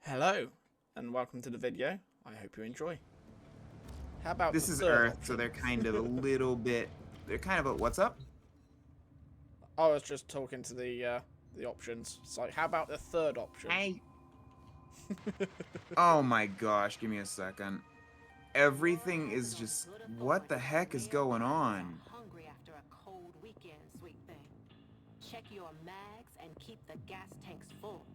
Hello, and welcome to the video. I hope you enjoy. How about This the is third Earth, option? so they're kind of a little bit. They're kind of a what's up? I was just talking to the options. It's like, how about the third option? Hey. Oh my gosh, give me a second. Everything is just. What the heck is going on? Hungry after a cold weekend, sweet thing. Check your mags and keep the gas tanks full.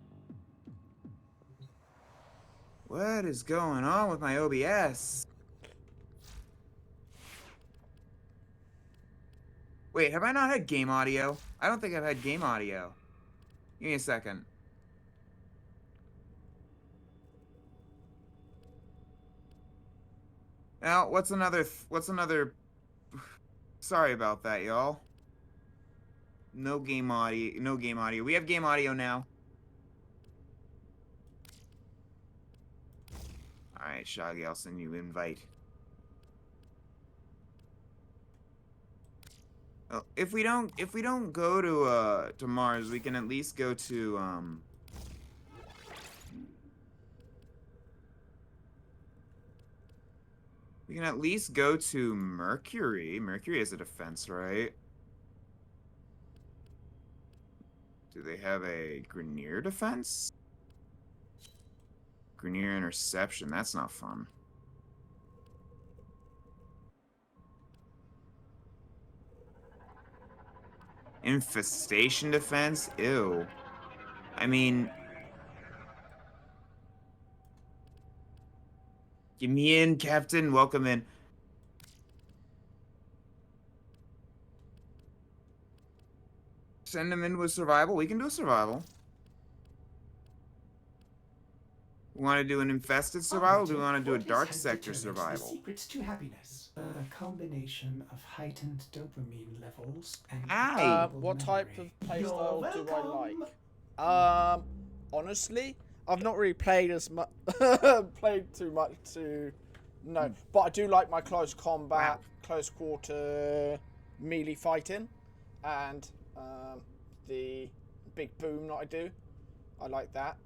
What is going on with my OBS? Wait, have I not had game audio? I don't think I've had game audio. Give me a second. Now, what's another? Sorry about that, y'all. No game audio. No game audio. We have game audio now. All right, Shaggy, I'll send you an invite. Well, if we don't go to Mars, we can at least go to we can at least go to Mercury. Mercury has a defense, right? Do they have a Grineer defense? Grineer interception. That's not fun. Infestation defense? Ew. I mean, get me in, Captain. Welcome in. Send them in with survival. We can do survival. We want to do an infested survival? Or do we want to do a dark sector survival? The secrets to happiness. A combination of heightened dopamine levels and Hi. What type of playstyle do I like? Honestly, I've not really played as much, played too much to know. But I do like my close combat, close quarter, melee fighting, and the big boom that I do. I like that.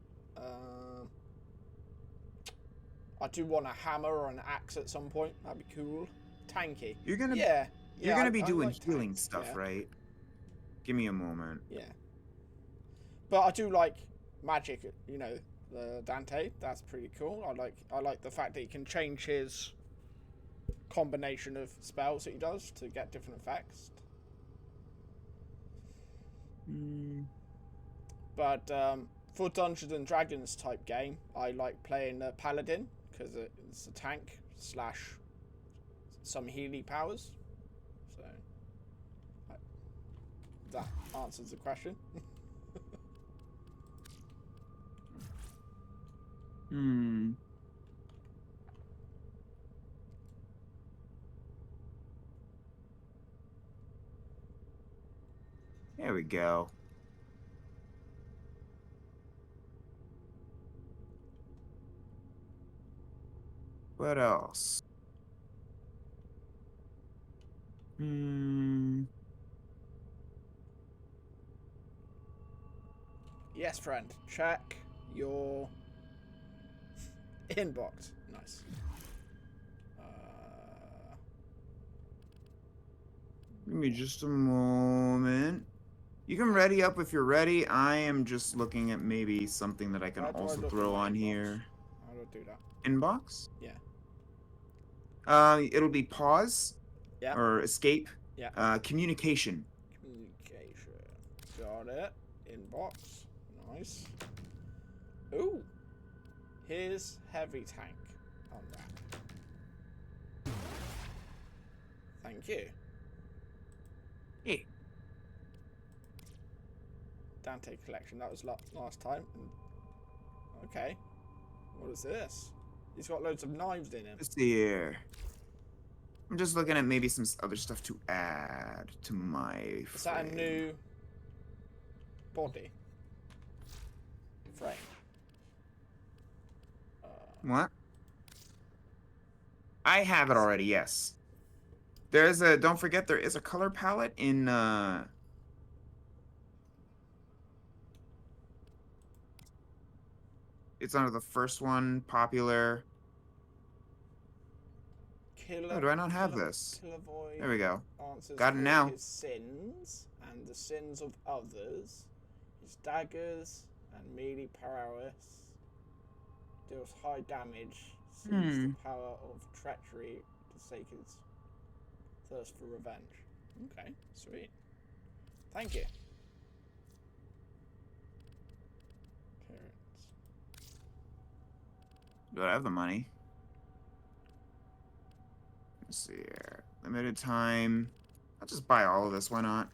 I do want a hammer or an axe at some point. That'd be cool. Tanky. You're gonna be doing like healing tanks, stuff, yeah. right? Give me a moment. Yeah. But I do like magic, you know, the Dante. That's pretty cool. I like the fact that he can change his combination of spells that he does to get different effects. But for Dungeons and Dragons type game, I like playing Paladin because it's a tank slash some healy powers. So that answers the question. There we go. What else? Yes, friend. Check your inbox. Nice. Give me just a moment. You can ready up if you're ready. I am just looking at maybe something that I can also throw on here. How do I do that? Inbox? Yeah. It'll be pause. Yeah. Or escape. Yeah. Communication. Communication. Got it. Inbox. Nice. Ooh. Here's heavy tank on that. Thank you. Hey. Dante collection. That was last time. Okay. What is this? He's got loads of knives in him. Let's see here. I'm just looking at maybe some other stuff to add to my Is that a new body frame? What? I have it already, yes. There's a, don't forget, there is a color palette in, It's under the first one, popular. Oh, do I not have this? Killavoy There we go. answers Got it for now. his sins and the sins of others. His daggers and melee prowess. Deals high damage. Sees the power of treachery to sake his thirst for revenge. Okay, sweet. Thank you. Appearance. Do I have the money? Let's see here. Limited time. I'll just buy all of this. Why not?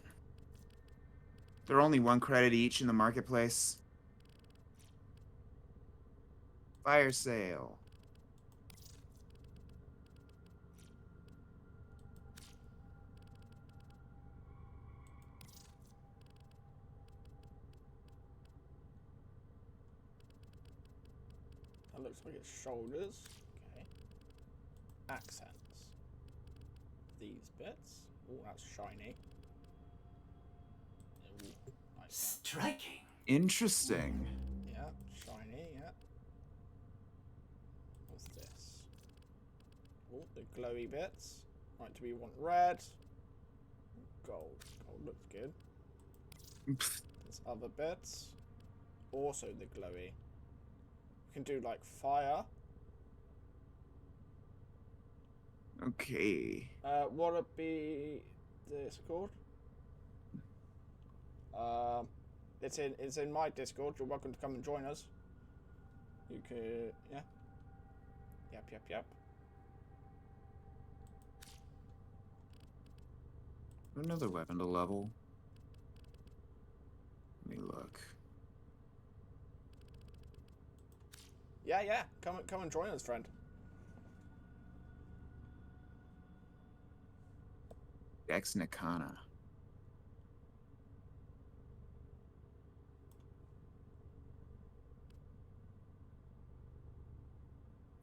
They're only 1 credit each in the marketplace. Fire sale. That looks like it's shoulders. Okay. Accents. These bits. Oh, that's shiny. Ooh, nice. Striking. Interesting. Yeah, shiny, yeah. What's this? Oh, the glowy bits. Right, do we want red? Gold. Gold looks good. There's other bits. Also the glowy. We can do like fire. Okay. What would be this called? It's in my Discord. You're welcome to come and join us. You could, yeah. Yep. Another weapon to level. Let me look. Yeah. Come and join us, friend. Ex Nikana.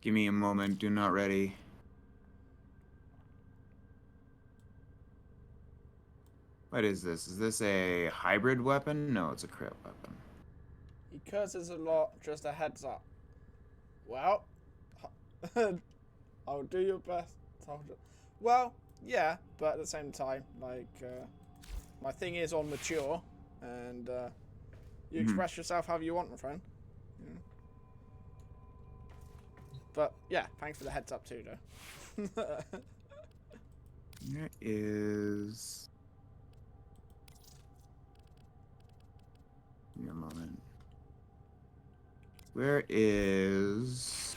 Give me a moment. Do not ready. What is this? Is this a hybrid weapon? No, it's a crit weapon. He curses a lot. Just a heads up. Well, I'll do your best. Well, yeah, but at the same time, like, my thing is on mature, and you express yourself however you want, my friend. Yeah. But yeah, thanks for the heads up too, though. There is. Give me a moment. Where is?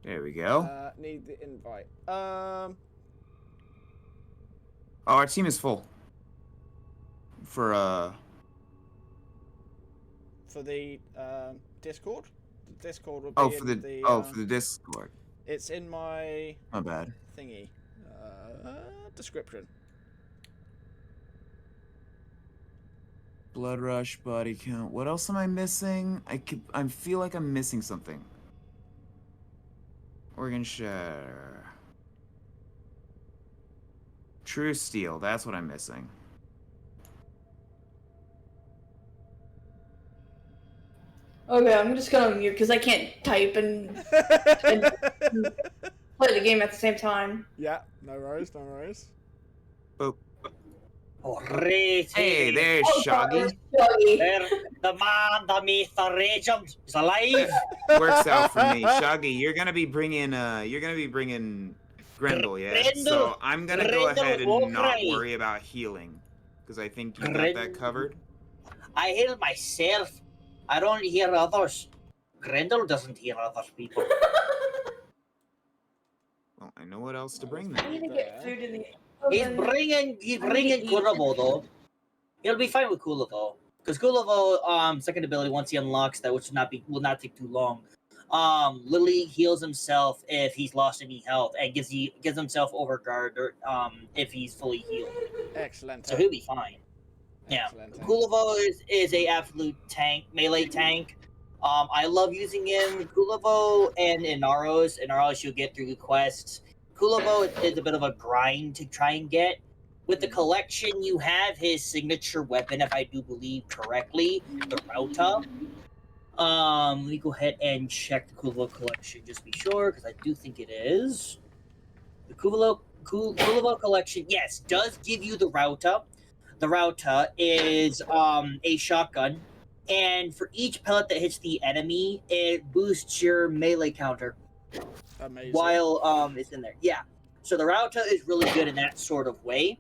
There we go. Need the invite. Oh, our team is full. For the Discord. The Discord will be oh, in for the for the Discord. It's in my My bad. thingy description. Blood rush, body count. What else am I missing? I feel like I'm missing something. Organ shatter. True steel. That's what I'm missing. Okay, I'm just gonna mute because I can't type and play the game at the same time. Yeah, no worries. Oh, Alrighty. hey, there's Oh, Shaggy. Shaggy. There, the man, the myth, the legend is alive. Works out for me, Shaggy. You're gonna be bringing Grendel, yeah. Grendel. So I'm gonna go Grendel ahead and not Warframe. worry about healing, because I think you got that covered. I heal myself. I don't hear others. Grendel doesn't hear other people. Well, I know what else to bring I then. need to get food in the He's oven. bringing eat. Kulavo though. He'll be fine with Kulavo. Because Kulavo, second ability, once he unlocks that, which will not take too long. Lily heals himself if he's lost any health, and gives himself overguard or if he's fully healed. Excellent. So he'll be fine. Yeah, Kulavo is a absolute tank, melee tank. I love using him. Kulavo and Inaros you'll get through the quests. Kulavo is a bit of a grind to try and get, With the collection, you have his signature weapon, if I do believe correctly, the Rauta. Let me go ahead and check the Kuvalo collection just to be sure, because I do think it is. The Kuvalo collection, yes, does give you the Rauta. The Rauta is a shotgun, and for each pellet that hits the enemy, it boosts your melee counter. Amazing. While it's in there. Yeah. So the Rauta is really good in that sort of way.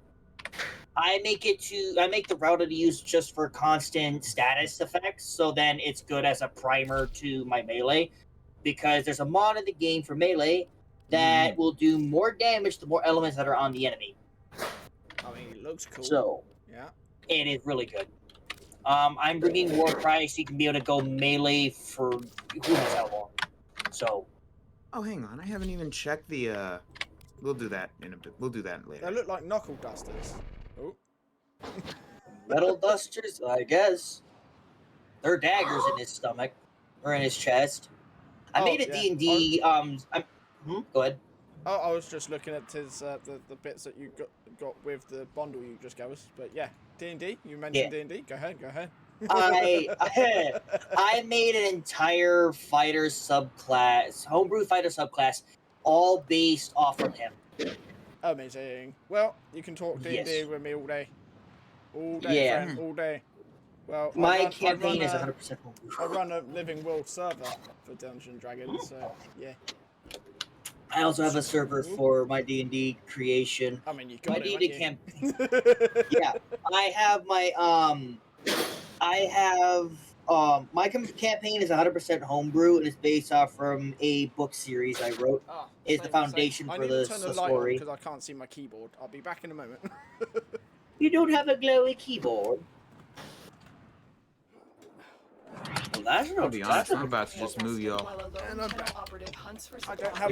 I make the Rauta to use just for constant status effects, so then it's good as a primer to my melee. Because there's a mod in the game for melee that will do more damage the more elements that are on the enemy. I mean, it looks cool. So yeah, it is really good. I'm bringing Warframe so you can be able to go melee for who knows how long. So. Oh, hang on. I haven't even checked the, We'll do that in a bit. We'll do that later. they look like knuckle dusters. Oh. Metal dusters, I guess. There are daggers in his stomach. Or in his chest. I made a D&D, go ahead. Oh, I was just looking at his, the bits that you got with the bundle you just gave us. But yeah, D&D, you mentioned D&D. Go ahead. I made an entire fighter subclass, homebrew fighter subclass, all based off of him. Amazing. Well, you can talk D&D with me all day. All day, friend, all day. Well, my campaign is 100% homebrew. I run a Living World server for Dungeons & Dragons, so yeah. I also have a server for my D&D creation. I mean, you got my it, D&D campaign. Yeah, I have my my campaign is 100% homebrew and it's based off from a book series I wrote. It's the foundation for the story. Because I can't see my keyboard. I'll be back in a moment. You don't have a glowy keyboard. Well, that's I'll be honest. I'm about to just move y'all. I don't have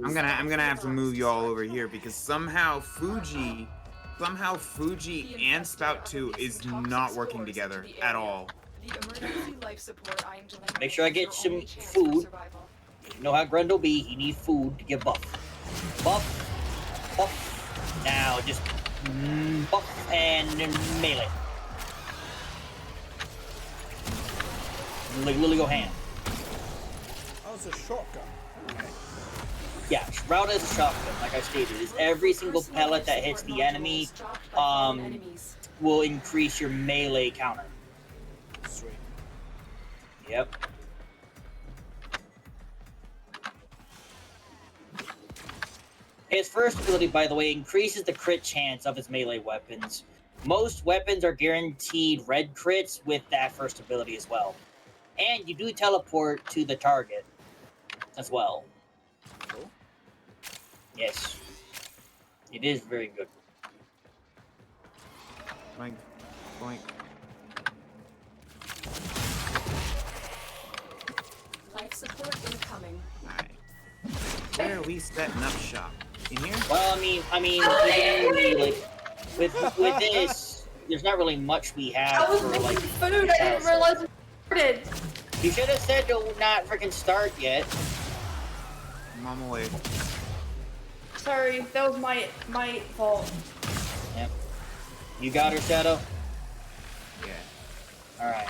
I'm gonna have to move y'all over here because somehow Fuji and Spout 2 is not working together at all. Make sure I get some food. You know how Grundle be. He needs food to get buff. Buff. Now just buff and melee. Like Lily go hand. Oh, it's a shotgun. Okay. Yeah, Rauta is a shotgun, like I stated. Is every single pellet that hits the enemy will increase your melee counter. Sweet. Yep. His first ability, by the way, increases the crit chance of his melee weapons. Most weapons are guaranteed red crits with that first ability as well. And you do teleport to the target as well. Cool. Yes. It is very good. Boink. Boink. Life support incoming. Alright. Where are we setting up shop? In here? Well, I mean, like, with this, there's not really much we have I was for making like food. I didn't realize it started. You should have said to not freaking start yet. I'm on my way. Sorry, that was my fault. Yep. You got her, Shadow? Yeah. Alright.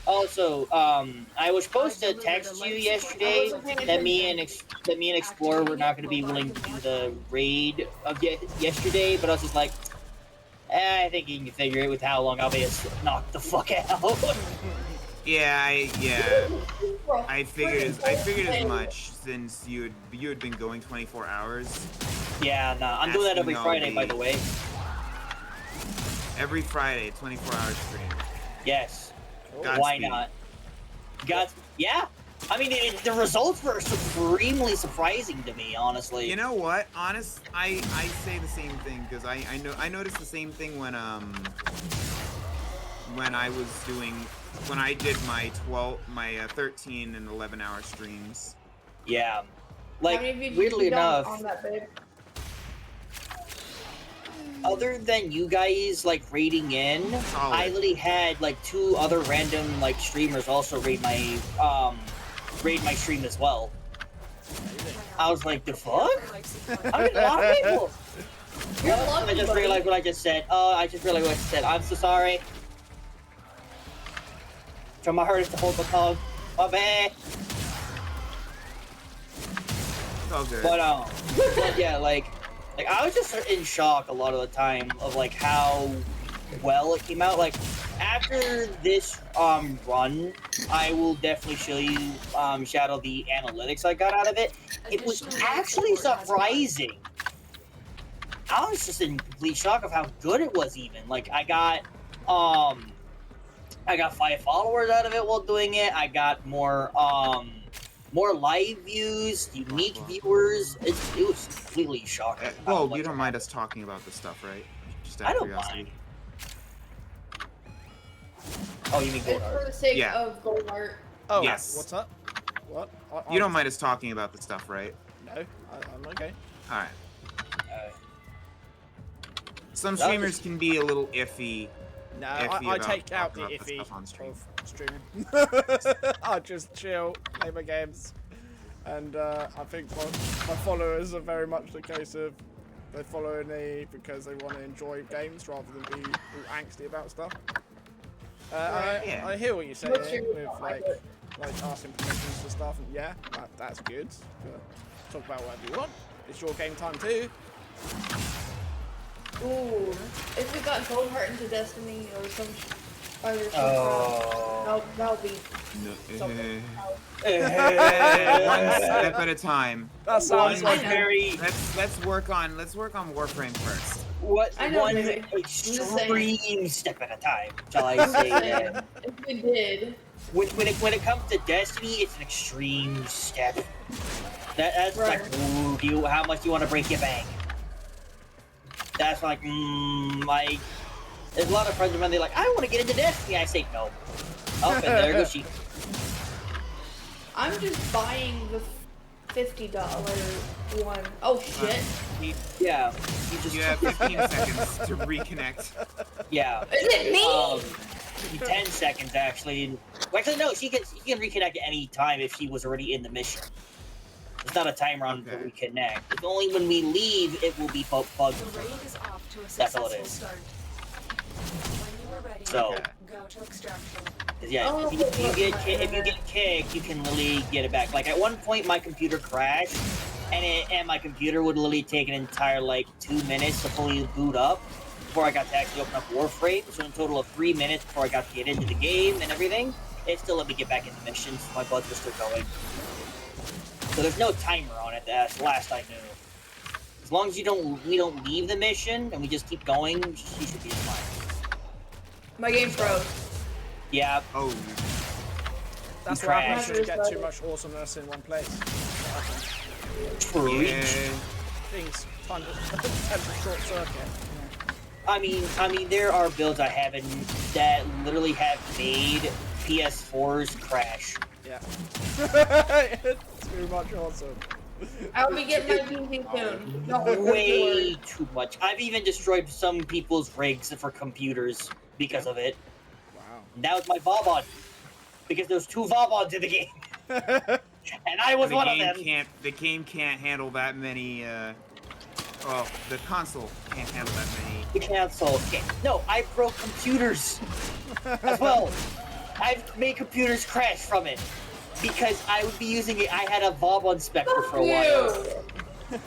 Also, I was supposed to text you yesterday that me and Explorer were not going to be willing to do the raid of yesterday, but I was just like, I think you can figure it with how long I'll be knocked the fuck out. Yeah, I figured as much since you had been going 24 hours. Yeah, nah, I'm doing that every Friday, by the way. Every Friday, 24-hour stream. Yes. Godspeed. Why not? Yeah. I mean, the results were supremely surprising to me, honestly. You know what? I say the same thing because I noticed the same thing when I did my 13 and 11-hour streams. Yeah. Like, How many of you weirdly done enough, on that, babe? other than you guys, like, raiding in, Solid. I literally had, like, 2 other random, like, streamers also raid my stream as well. I was like, the fuck? I mean, a lot of people. You're I lucky, just buddy. realized what I just said. I just realized what I said. I'm so sorry. Try my hardest to hold the tongue. My bad. It's all good. But yeah, like I was just in shock a lot of the time of like how well it came out. Like after this run, I will definitely show you Shadow the analytics I got out of it. It was Additional life actually support has arrived. surprising. I was just in complete shock of how good it was. Even like I got 5 followers out of it while doing it. I got more live views, unique viewers. It was completely shocking. Whoa, you don't mind us talking about this stuff, right? Just out I of don't curiosity. mind. Oh, you mean It's gold for art? the sake Yeah. of gold art. Oh, Yes. what's up? What? You don't mind us talking about this stuff, right? No, I'm okay. All right. Uh, Some That streamers was- can be a little iffy. No, Iffy I about take out the talking about this iffy stuff on stream. of streaming. I just chill, play my games, and I think my followers are very much the case of they follow me because they want to enjoy games rather than be all angsty about stuff. Yeah. I hear what you're saying What's your- with like asking permissions and stuff, and yeah, that's good. Talk about whatever you want. It's your game time too. Ooh, if we got gold heart into Destiny or some other that'll be something else. One step at a time. That sounds I like know. very Let's work on Warframe first. I know, one maybe. extreme step at a time, shall I say? Yeah, if we did, When it comes to Destiny, it's an extreme step. That's Right. like, ooh, how much do you want to break your bank? That's like, like, there's a lot of friends of mine, they're like, I want to get into Destiny. I say no. Oh, and there goes she. I'm just buying the $50 one. Oh shit! Yeah, you just You have 15 seconds to reconnect. yeah. Is it me? 10 seconds actually. Well, actually, no, she can reconnect at any time if she was already in the mission. It's not a timer on Okay. to reconnect. It's only when we leave it will be bugged. The raid is off to a That's all successful it is. start. When you are ready, So, Okay. go to extraction. 'cause yeah, Oh, if you get kicked, you can literally get it back. Like at one point, my computer crashed, and my computer would literally take an entire like 2 minutes to fully boot up before I got to actually open up Warframe. So in a total of 3 minutes before I got to get into the game and everything, it still let me get back into missions. My bugs were still going. So there's no timer on it. That's the last I knew. As long as we don't leave the mission and we just keep going, she should be fine. My game froze. Yeah, Oh, that's You what happens trash. when you get too much awesomeness in one place. true. yeah. Things tend to short circuit. I mean, there are builds I have in that literally have made PS4s crash. Yeah. Too much awesome. I'll be getting my PC soon. Don't worry. Way too much. I've even destroyed some people's rigs for computers because of it. Wow. And that was my Vauban. Because there's 2 Vaubans in the game. And I was one of them. The game can't handle that many. Well, the console can't handle that many. The console. No, I broke computers as well. I've made computers crash from it. Because I would be using it. I had a Vauban Spectre for a while. You.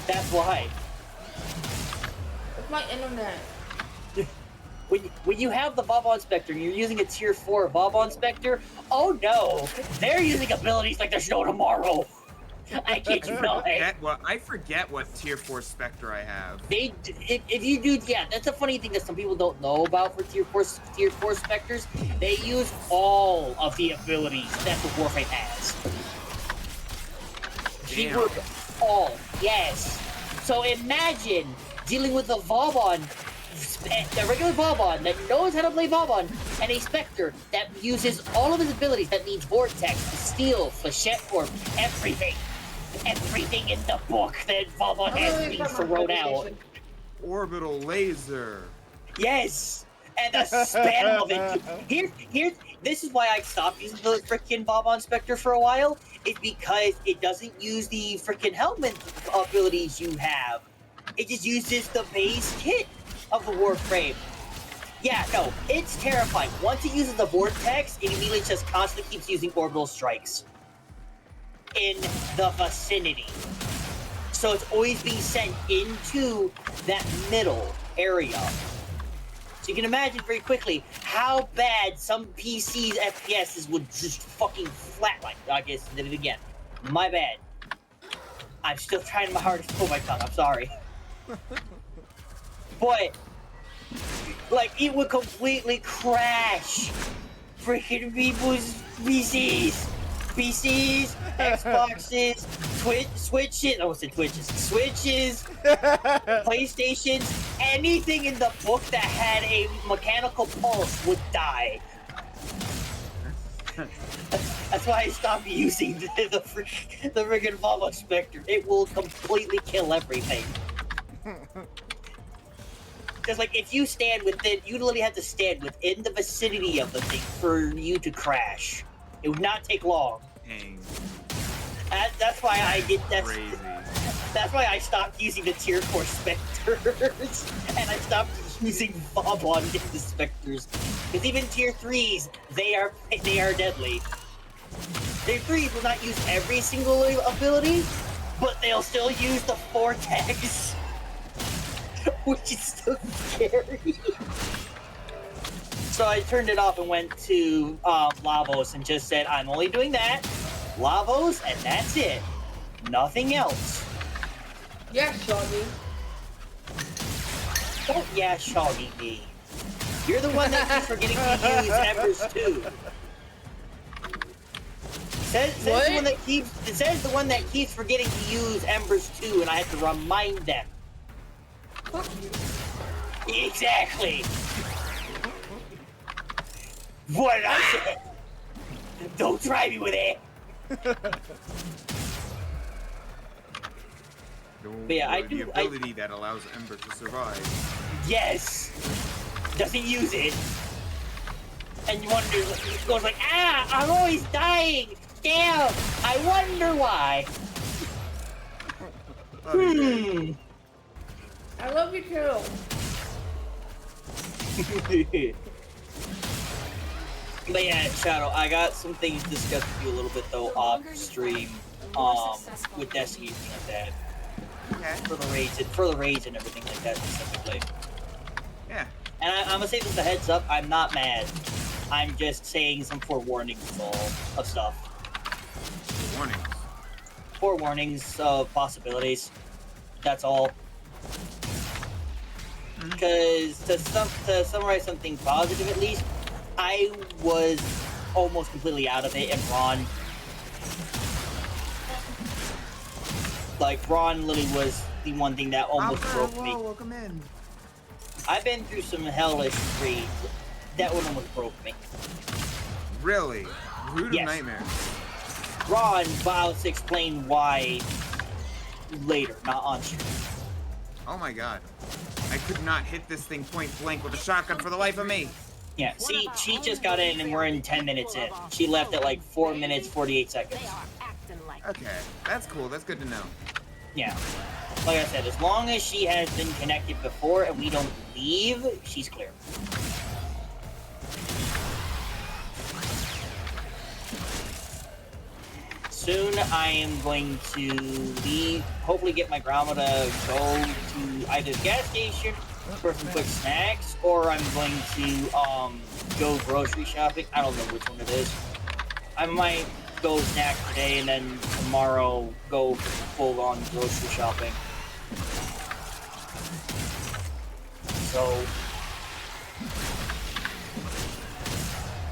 That's why. It's my internet. When you have the Vauban Spectre and you're using a tier 4 Vauban Spectre, oh no, they're using abilities like there's no tomorrow. I kid you not. I forget what tier 4 Spectre I have. If you do, yeah, that's a funny thing that some people don't know about for tier 4 Spectres. They use all of the abilities that the Warframe has. She Damn. worked all, yes. So imagine dealing with a Vauban, a regular Vauban that knows how to play Vauban, and a Spectre that uses all of his abilities. That means Vortex, Steel, Flechette Orb, everything. Everything in the book that Vauban has being thrown out. Orbital laser. Yes! And the spam of it. This is why I stopped using the frickin' Vauban Spectre for a while. It's because it doesn't use the frickin' helmet abilities you have. It just uses the base kit of the Warframe. Yeah, no, it's terrifying. Once it uses the vortex, it immediately just constantly keeps using orbital strikes in the vicinity. So it's always being sent into that middle area. So you can imagine very quickly how bad some PC's FPSs would just fucking flatline. I guess I did it again. My bad. I'm still trying my hardest to pull my tongue. I'm sorry. But, like, it would completely crash freaking people's PCs. PCs, Xboxes, Switches, I almost said Twitches, Switches, PlayStations, anything in the book that had a mechanical pulse would die. That's why I stopped using the friggin' Volvo Spectre. It will completely kill everything. Because, like, if you stand within, you literally have to stand within the vicinity of the thing for you to crash. It would not take long. Dang. That's why I did that. Crazy. That's why I stopped using the tier 4 Spectres, and I stopped using Vauban in the Spectres. Because even tier 3s, they are deadly. Tier 3s will not use every single ability, but they'll still use the Vortex, which is so scary. So I turned it off and went to Lavos and just said, I'm only doing that, Lavos, and that's it. Nothing else. Yeah, Shoggy. Don't Shoggy me. You're the one that keeps forgetting to use Embers 2. Says the one that keeps forgetting to use Embers 2, and I have to remind them. Fuck you. Exactly. What did I say? Don't try me with it. But yeah, I do. The ability that allows Ember to survive. Yes. Doesn't use it. And you wonder, it goes like, I'm always dying. Damn. I wonder why. I love you too. But yeah, Shadow, I got some things to discuss with you a little bit though off stream, with Destiny and things like that. Okay. For the raids and everything like that specifically. Yeah. And I'm gonna say this as a heads up, I'm not mad. I'm just saying some forewarnings of stuff. Warnings. Forewarnings of possibilities. That's all. Because to summarize something positive at least, I was almost completely out of it, and Ron literally was the one thing that almost broke me. Welcome in. I've been through some hellish raids. That one almost broke me. Really? Root Yes. of Nightmare. Ron vows to explain why later, not on stream. Oh my god. I could not hit this thing point blank with a shotgun for the life of me. Yeah, see, she just got in and we're in 10 minutes in. She left at like 4 minutes, 48 seconds. They are acting like Okay, that's cool. That's good to know. Yeah. Like I said, as long as she has been connected before and we don't leave, she's clear. Soon I am going to leave, hopefully get my grandma to go to either the gas station for some quick snacks, or I'm going to go grocery shopping. I don't know which one it is. I might go snack today and then tomorrow go full on grocery shopping. So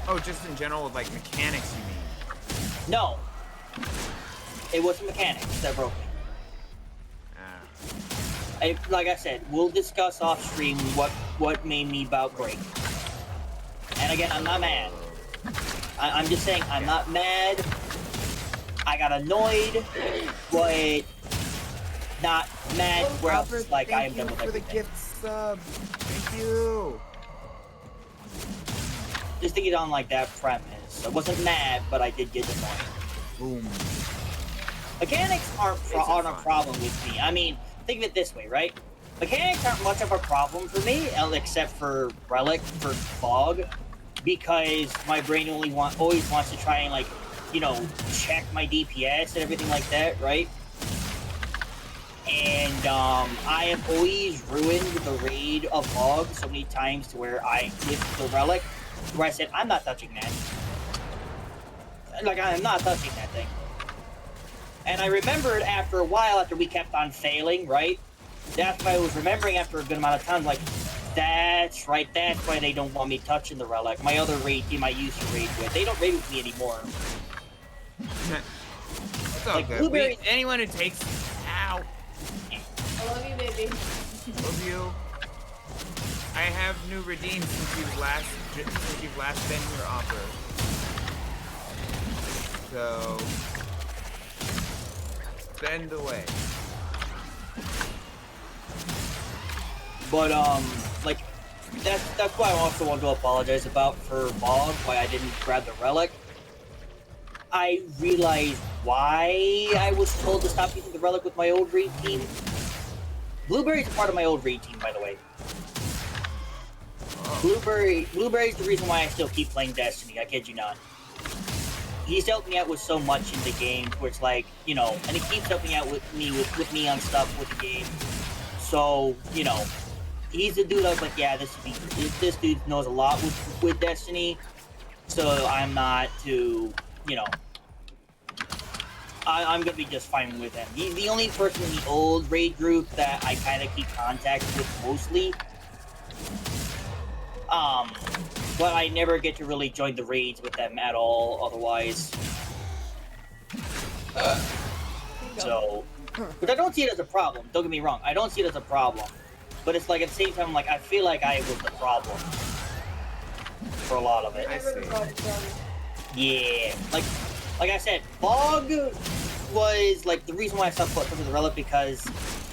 Oh, just in general with like mechanics, you mean? no. It wasn't mechanics that broke me. Like I said, we'll discuss off stream what made me about break. And again, I'm not mad. I'm just saying I'm not mad. I got annoyed, but not mad where else is like I am done with everything. Thank you for the gift sub. Thank you. Just to get on like that premise. I wasn't mad, but I did get annoyed. Boom. Mechanics aren't a problem with me. I mean, think of it this way, right? Mechanics aren't much of a problem for me, except for Relic, for Fog, because my brain always wants to try and, like, you know, check my DPS and everything like that, right? And I have always ruined the raid of Fog so many times to where with the Relic, where I said, I'm not touching that. Like, I'm not touching that thing. And I remembered after a while, after we kept on failing, right? That's why I was remembering after a good amount of time, like, that's right, that's why they don't want me touching the Relic. My other raid team I used to raid with, they don't raid with me anymore. It's all Like, good. Blueberry- Anyone who takes... Ow. I love you, baby. Love you. I have new redeems since you've last been your offer. So... Spend away. But, like, that's why I also want to apologize about for Fog, why I didn't grab the Relic. I realized why I was told to stop using the Relic with my old raid team. Blueberry's a part of my old raid team, by the way. Blueberry's the reason why I still keep playing Destiny, I kid you not. He's helped me out with so much in the game, where it's like, you know, and he keeps helping out with me on stuff with the game. So, you know, he's the dude I was like, yeah, this dude knows a lot with Destiny, so I'm not too, you know, I'm gonna be just fine with him. He's the only person in the old raid group that I kind of keep contact with mostly. But I never get to really join the raids with them at all, otherwise. So, but I don't see it as a problem, don't get me wrong, I don't see it as a problem. But it's like, at the same time, like, I feel like I was the problem for a lot of it. I see. Yeah, like I said, Fog was, like, the reason why I stopped touching the Relic, because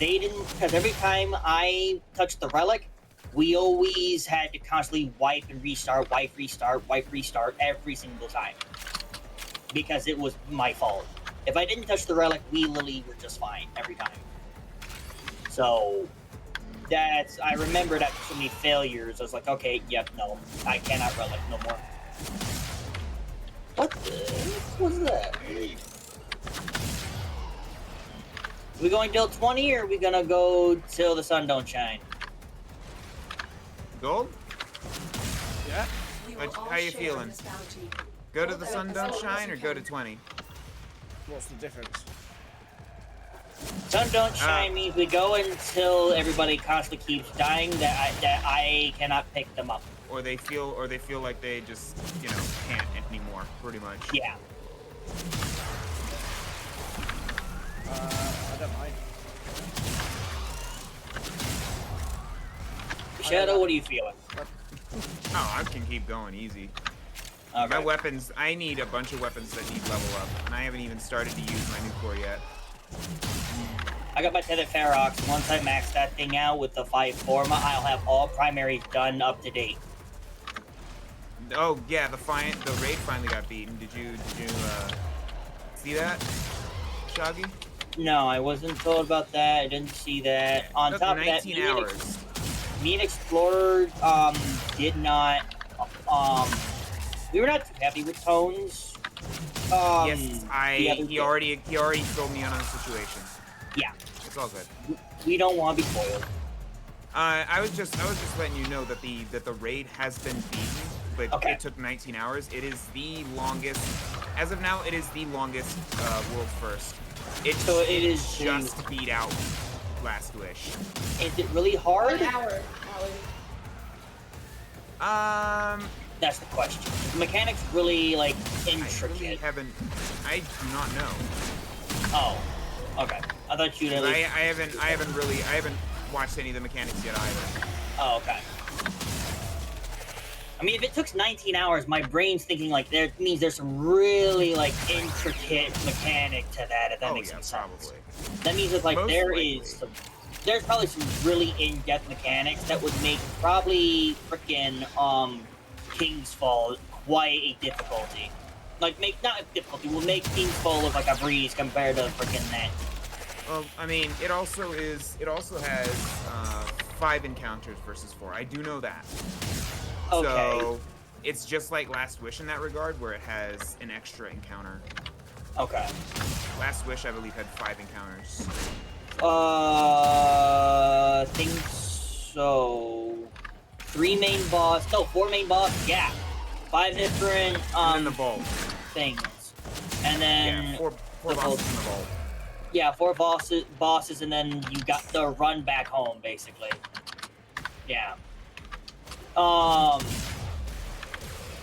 every time I touched the Relic, we always had to constantly wipe and restart, wipe, restart every single time. Because it was my fault. If I didn't touch the Relic, we literally were just fine every time. So, I remembered after so many failures, I was like, okay, yep, no, I cannot Relic no more. What was that? We going till 20, or are we gonna go till the sun don't shine? Gold? Yeah. We will all How you share feeling? this bounty. Go to the sun don't shine or go to 20? What's the difference? Sun don't shine means we go until everybody constantly keeps dying that I cannot pick them up. Or they feel like they just, you know, can't anymore, pretty much. Yeah. I don't mind. Shadow, what are you feeling? Oh, I can keep going easy. Okay. My weapons, I need a bunch of weapons that need level up, and I haven't even started to use my new core yet. I got my Tethered Ferox. Once I max that thing out with the 5 Forma, I'll have all primaries done up to date. Oh yeah, the raid finally got beaten. Did you see that, Shaggy? No, I wasn't told about that. I didn't see that. On Took top of that, 19 hours. Me and Explorer did not we were not too happy with Tones. Yes, he already filled me in on the situation. Yeah. It's all good. We don't want to be spoiled. I was just letting you know that the raid has been beaten, but Okay. it took 19 hours. It is the longest, as of now, it is the longest world first. It is just beat out Last Wish. Is it really hard? 1 hour, Allie. That's the question. The mechanics really like intricate. I do not know. Oh, okay. I thought you'd at least. I haven't watched any of the mechanics yet either. Oh, okay. I mean, if it took 19 hours, my brain's thinking like there means there's some really like intricate mechanic to that. If that makes some sense. Probably. That means it's like Most likely. There's probably some really in-depth mechanics that would make probably frickin' King's Fall quite a difficulty. Like not a difficulty, will make King's Fall look like a breeze compared to frickin' that. Well, I mean, it also has 5 encounters versus 4. I do know that. Okay. So it's just like Last Wish in that regard, where it has an extra encounter. Okay. Last Wish, I believe, had 5 encounters. Think so. 4 main boss. Yeah. 5 different And then the vault. things, and then Yeah, 4 the bosses in the vault. Yeah, 4 bosses, and then you got the run back home, basically. Yeah.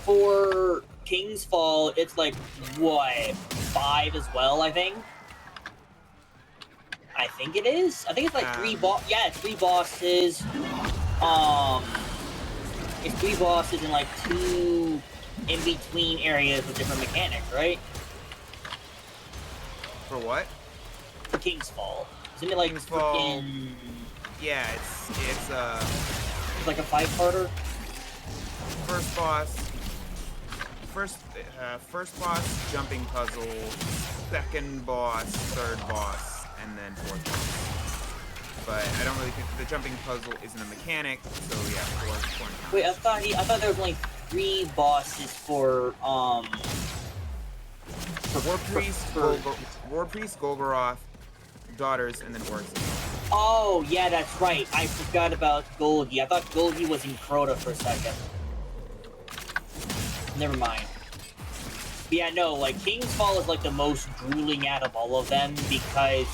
For King's Fall, it's like, what, 5 as well, I think? I think it is. I think it's like 3 yeah, it's 3 bosses. It's 3 bosses and like 2 in-between areas with different mechanics, right? For what? For King's Fall. Isn't it like King's Fall. freaking... Yeah, it's It's like a 5-parter? first boss. First boss, jumping puzzle. Second boss, third boss, and then 4th boss. But I don't really think the jumping puzzle isn't a mechanic, so yeah, 4 encounters. Wait, I thought there was only 3 bosses for War Priest, Golgoroth, Daughters, and then Orcs. Oh, yeah, that's right. I forgot about Golgi. I thought Golgi was in Crota for a second. Never mind. But yeah, no, like, King's Fall is like the most grueling out of all of them because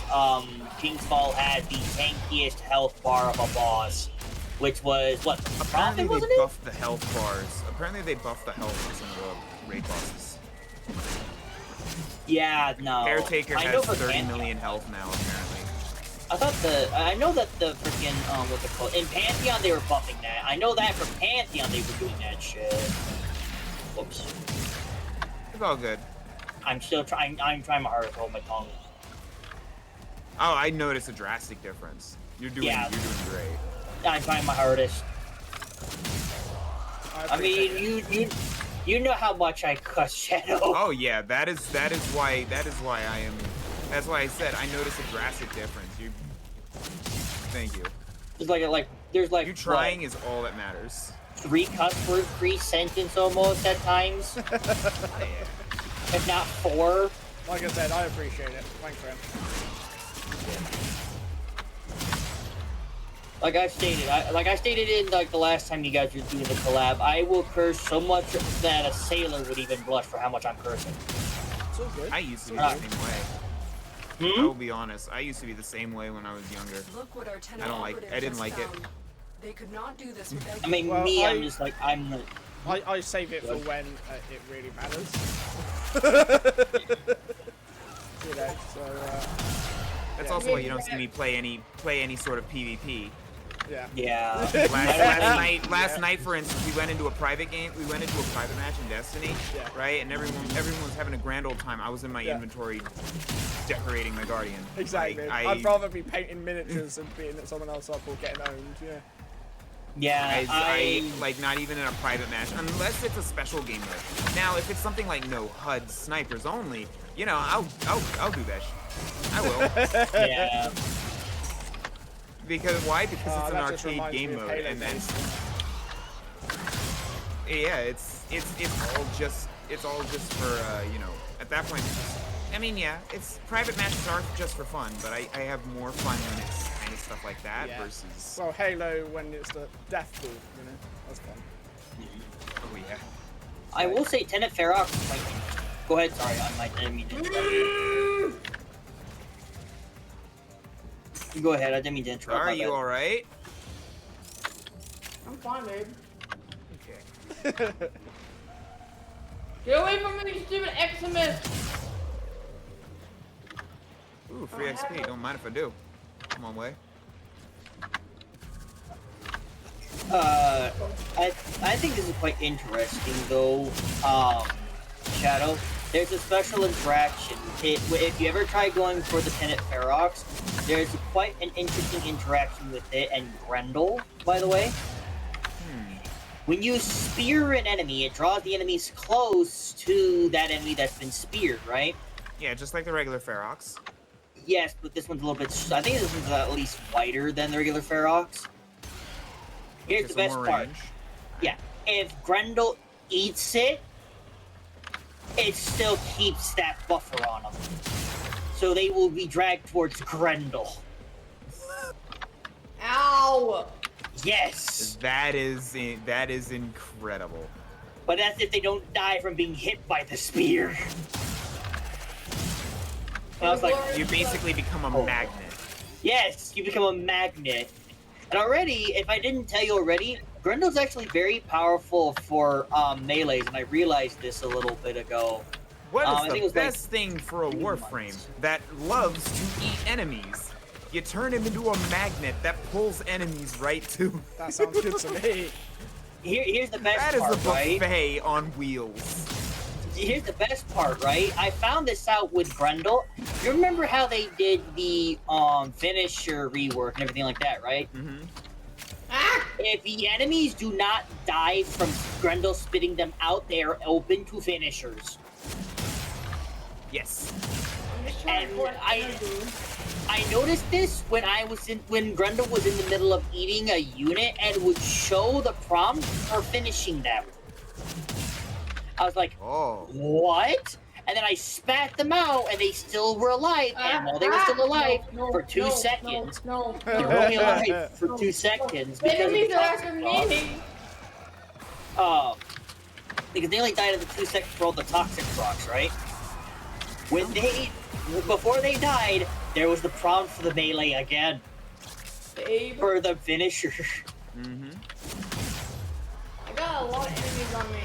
King's Fall had the tankiest health bar of a boss, which was what? Apparently Prophet, wasn't they it? buffed the health bars. Apparently they buffed the health of some of the raid bosses. Yeah, no. Caretaker I know has for 30 Pantheon. million health now, apparently. I know that the freaking, what's it called? In Pantheon, they were buffing that. I know that for Pantheon, they were doing that shit. Whoops. It's all good. I'm trying my hardest to hold my tongue. Oh, I noticed a drastic difference. You're doing great. I'm trying my hardest. I mean, you know how much I cuss Shadow. Oh yeah, that is why I am. That's why I said I noticed a drastic difference. Thank you. There's like You trying is all that matters. 3 cuss words pre-sentence almost at times, if not 4. Like I said, I appreciate it. Thanks, friend. Like I stated in like the last time you guys were doing the collab, I will curse so much that a sailor would even blush for how much I'm cursing. It's all good. I used to be the same way. I will be honest. I used to be the same way when I was younger. Look what our tenant I didn't like it. They could not do this without I mean, Well, I'm just like, I'm the... I save it for when it really matters. You know, so That's also why you don't see me play any sort of PvP. yeah. Last night, for instance, we went into a private game. We went into a private match in Destiny, right? And everyone was having a grand old time. I was in my inventory decorating my guardian. Exactly. I'd rather be painting miniatures and beating someone else up or getting owned. Yeah. Yeah, I like not even in a private match unless it's a special game mode. Now, if it's something like no HUD snipers only, you know, I'll do that shit. I will. Yeah. Because why? Because it's an that just arcade reminds game me of mode, Halo and then days. yeah, it's all just for you know, at that point. It's just, I mean, yeah, it's private matches are just for fun, but I have more fun when it's kind of stuff like that versus. Well, Halo when it's the death pool, you know, that's fun. Oh yeah. I will say Tenet Ferox. Like, go ahead. Sorry, I didn't mean to interrupt. You go ahead. I didn't mean to interrupt. Are you all right? I'm fine, babe. Okay. Get away from me, you stupid Xmas! Ooh, free XP. Don't mind if I do. Come on, way. I think this is quite interesting, though. Shadow, there's a special interaction. If you ever try going for the Tenet Ferox, there's quite an interesting interaction with it and Grendel, by the way. When you spear an enemy, it draws the enemies close to that enemy that's been speared, right? Yeah, just like the regular Ferox. yes, but this one's a little bit. I think this one's at least whiter than the regular Ferox. Here's the best part. Yeah, if Grendel eats it, it still keeps that buffer on them. So they will be dragged towards Grendel. Ow! Yes! That is incredible. But that's if they don't die from being hit by the spear. And I was like, You basically become a magnet. yes, you become a magnet. And already, if I didn't tell you already, Grendel's actually very powerful for melees, and I realized this a little bit ago. What I is think it the was like best thing for a 3 Warframe months. that loves to eat enemies? You turn him into a magnet that pulls enemies right to. That sounds good to me. Here's the best That is part, a right? buffet on wheels. Here's the best part, right? I found this out with Grendel. You remember how they did the finisher rework and everything like that, right? Mm-hmm. If the enemies do not die from Grendel spitting them out, they are open to finishers. Yes. I'm just trying to And collect I noticed this when Grendel was in the middle of eating a unit and it would show the prompt for finishing them. I was like, Oh. what? And then I spat them out and they still were alive. And while they were still alive for 2 seconds, No, they were only alive for 2 seconds. The Because of enemies the are toxic after frost. me. Because they only died in the 2 seconds for all the toxic rocks, right? Before they died, there was the prompt for the melee again. Babe, For the finisher. Mm-hmm. I got a lot of enemies on me.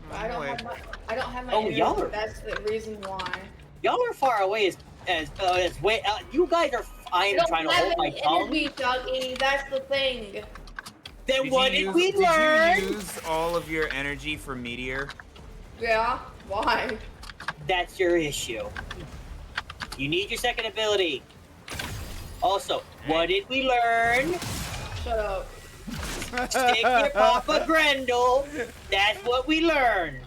But I don't have my Oh, enemies, y'all are- that's the reason why. Y'all are far away as way. You guys are. I I am don't trying to have hold my any tongue. energy, Doggy, that's the thing. Then what did we learn? Did you use all of your energy for Meteor? Yeah, why? That's your issue. You need your second ability. Also, what did we learn? Shut up. Stick your Papa Grendel. That's what we learned.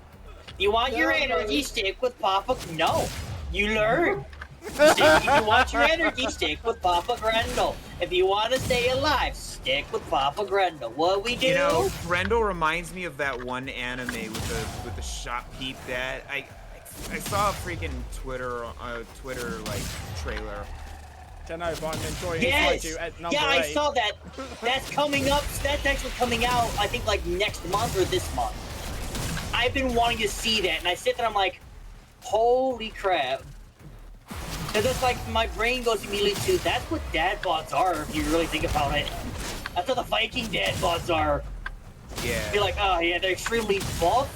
You want your Yeah, energy, buddy. stick with Papa. No, you learn. If you want your energy, stick with Papa Grendel. If you want to stay alive, stick with Papa Grendel. What we do? You know, Grendel reminds me of that one anime with the shot peep that I saw a freaking Twitter like trailer. Don't know, but I'm enjoying Yes! it at number Yeah, 8. I saw that. That's coming up. That's actually coming out, I think, like next month or this month. I've been wanting to see that, and I sit there, I'm like, holy crap. Because it's like, my brain goes immediately to, that's what dad bods are, if you really think about it. That's what the Viking dad bods are. Yeah. You're like, oh yeah, they're extremely buff,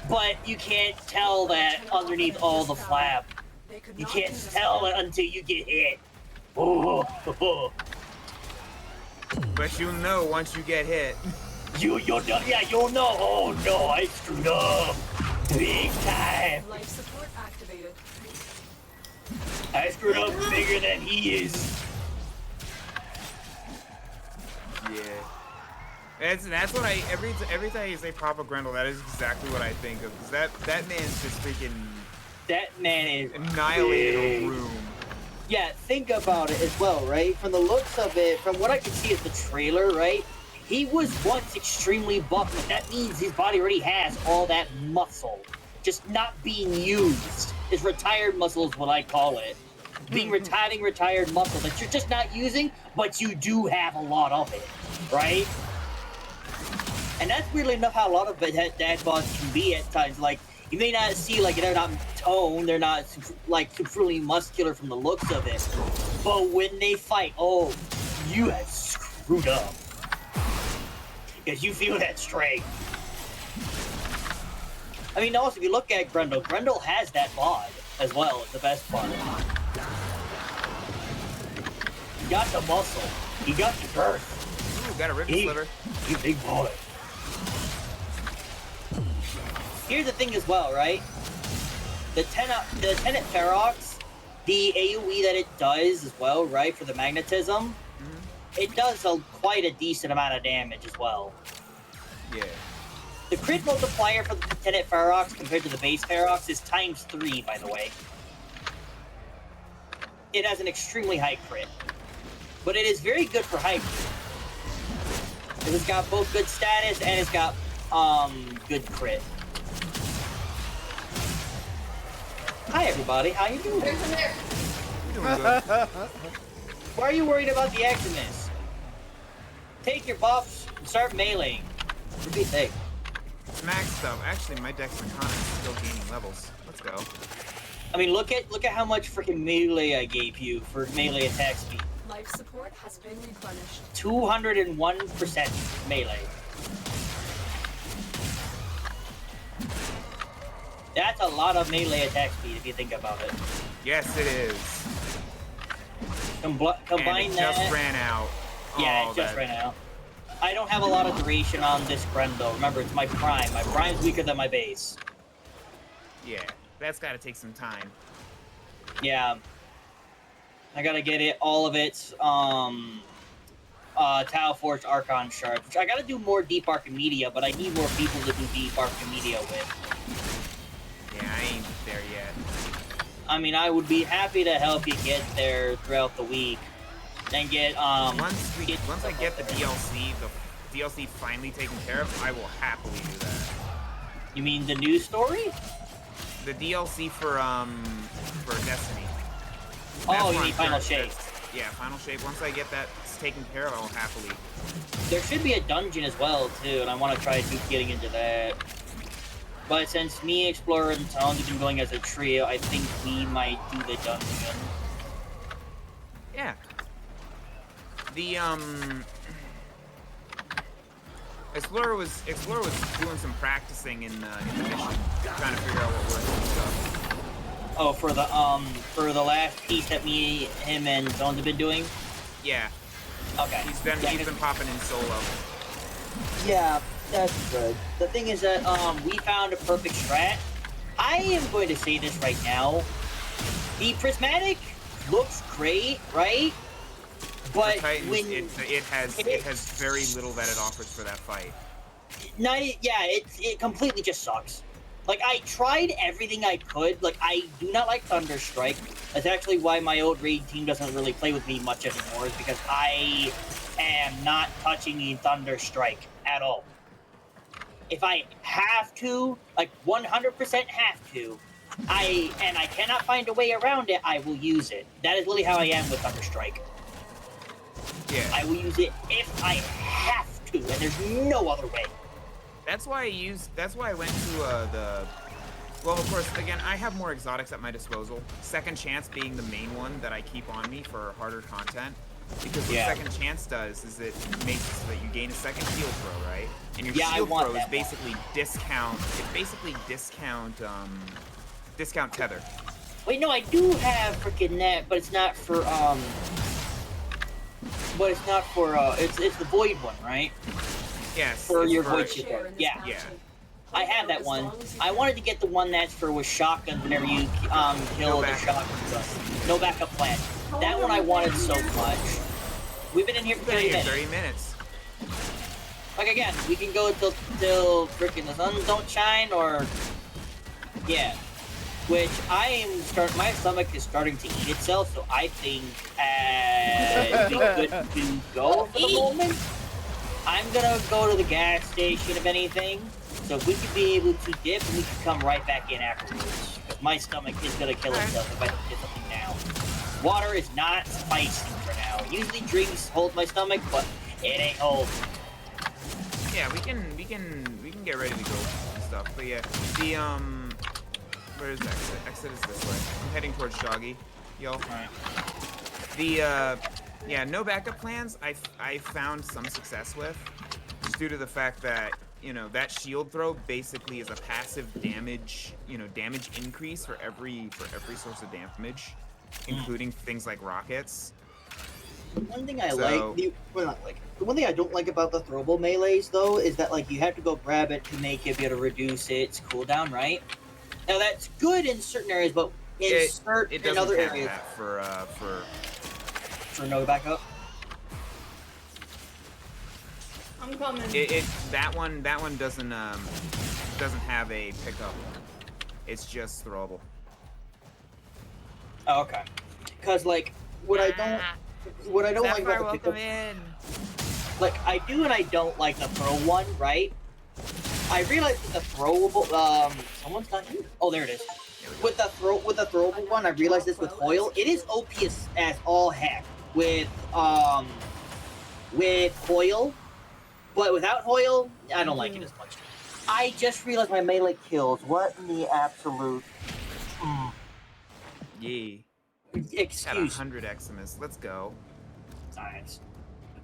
but you can't tell that underneath all the flab. They could You not can't do this tell it without- until you get hit. Oh, But you'll know once you get hit. you'll know. Yeah, you'll know. Oh no, I screwed up big time. Life support activated. I screwed up bigger than he is. Yeah. That's what I every time you say Papa Grendel, that is exactly what I think of. 'Cause that man's just freaking That man is annihilated big. a room. Yeah, think about it as well, right? From the looks of it, from what I can see of the trailer, right? He was once extremely buff, but that means his body already has all that muscle, just not being used. His retired muscle is what I call it. Being retired muscle that you're just not using, but you do have a lot of it, right? And that's weirdly enough how a lot of dad bods can be at times. Like, you may not see, like, they're not toned, they're not, like, supremely muscular from the looks of it. But when they fight, oh, you have screwed up. Because you feel that strength. I mean, also, if you look at Grendel, Grendel has that bod as well, it's the best part. He got the muscle. He got the girth. Ooh, got a ribbon sliver. You big boy. Here's the thing as well, right? The Tenet Ferox, the AoE that it does as well, right, for the magnetism, it does quite a decent amount of damage as well. Yeah. The crit multiplier for the Tenet Ferox compared to the base Ferox is ×3, by the way. it has an extremely high crit. But it is very good for hybrid. It's got both good status and it's got good crit. Hi everybody, how you doing? There's in there. You're doing good. Why are you worried about the Eximus? Take your buffs and start meleeing. For Pete's sake. It's maxed up. Actually, my Dex and Con is still gaining levels. Let's go. I mean, look at how much freaking melee I gave you for melee attack speed. Life support has been replenished. 201% melee. That's a lot of melee attack speed if you think about it. Yes, it is. Combine And it that. just ran out. Yeah, Oh, it just that- ran out. I don't have a lot of duration on this Gren though. Remember, it's my prime. My prime's weaker than my base. Yeah, that's got to take some time. Yeah. I gotta get it, all of its, Tau Forged Archon shards, which I gotta do more Deep Archimedia, but I need more people to do Deep Archimedia with. Yeah, I ain't there yet. I mean, I would be happy to help you get there throughout the week. And get, Once I get the DLC finally taken care of, I will happily do that. You mean the news story? The DLC for Destiny. Oh, That's you what mean I'm Final sure- Shape. Yeah, Final Shape. Once I get that taken care of, I will happily. There should be a dungeon as well, too, and I want to try getting into that. But since me, Explorer, and Tom have been going as a trio, I think we might do the dungeon. Yeah. The Explorer was doing some practicing in the mission, trying to figure out what works and stuff. Oh, for the last piece that me, him, and Zones have been doing? Yeah, Okay. he's been popping in solo. Yeah, that's good. The thing is that, we found a perfect strat. I am going to say this right now. The Prismatic looks great, right? But For Titans, when... it has very little that it offers for that fight. It completely just sucks. Like, I tried everything I could. Like, I do not like Thunderstrike. That's actually why my old raid team doesn't really play with me much anymore, is because I am not touching the Thunderstrike at all. If I have to, like 100% have to, I cannot find a way around it, I will use it. That is literally how I am with Thunderstrike. Yeah. I will use it if I have to, and there's no other way. That's why I went to well, of course, again, I have more exotics at my disposal. Second Chance being the main one that I keep on me for harder content. Because what Second Chance does is it makes it so that you gain a second shield throw, right? And your shield throw is basically discount tether. Wait, no, I do have freaking that, but it's not for it's the void one, right? Yes. For it's your for- void shipper. Yeah. Yeah. I have that one. I wanted to get the one that's for with shotguns whenever you kill No the backup. shotgun. No backup plan. That one I wanted so much. We've been in here for 30 minutes. 30 minutes. Like again, we can go till freaking the sun don't shine, or which I am my stomach is starting to eat itself, so I think it'd be good to go for the moment. I'm gonna go to the gas station if anything, so if we could be able to dip, we could come right back in afterwards. Because my stomach is gonna kill itself if I don't get something now. Water is not spicy for now. Usually drinks hold my stomach, but it ain't hold. Yeah, we can get ready to go and stuff. But yeah, the where is exit? Exit is this way. I'm heading towards Shoggy. Yo. Alright. The no backup plans I found some success with, just due to the fact that, you know, that shield throw basically is a passive damage, damage increase for every source of damage, including things like rockets. The one thing I So- the one thing I don't like about the throwable melees though is that like you have to go grab it to make it be able to reduce its cooldown, right? Now that's good in certain areas, but in It doesn't other have areas that for no backup. I'm coming. that one doesn't have a pickup. It's just throwable. Oh, okay. Because like what I don't like Sapphire, about the welcome in. like I do and I don't like the throw one, right? I realized with the throwable someone's not here. Oh, there it is. With the throwable one, I realized this with Hoyle. It is OP as all heck with Hoyle, but without Hoyle, I don't like it as much. I just realized my melee kills. What in the absolute? Yee. Got Excuse 100 Eximus. Let's go. science.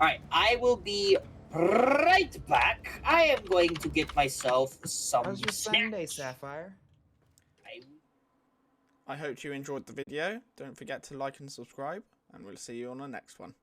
All right, I will be right back. I am going to get myself some How's your snacks. Sunday, Sapphire? I hope you enjoyed the video. Don't forget to like and subscribe, and we'll see you on the next one.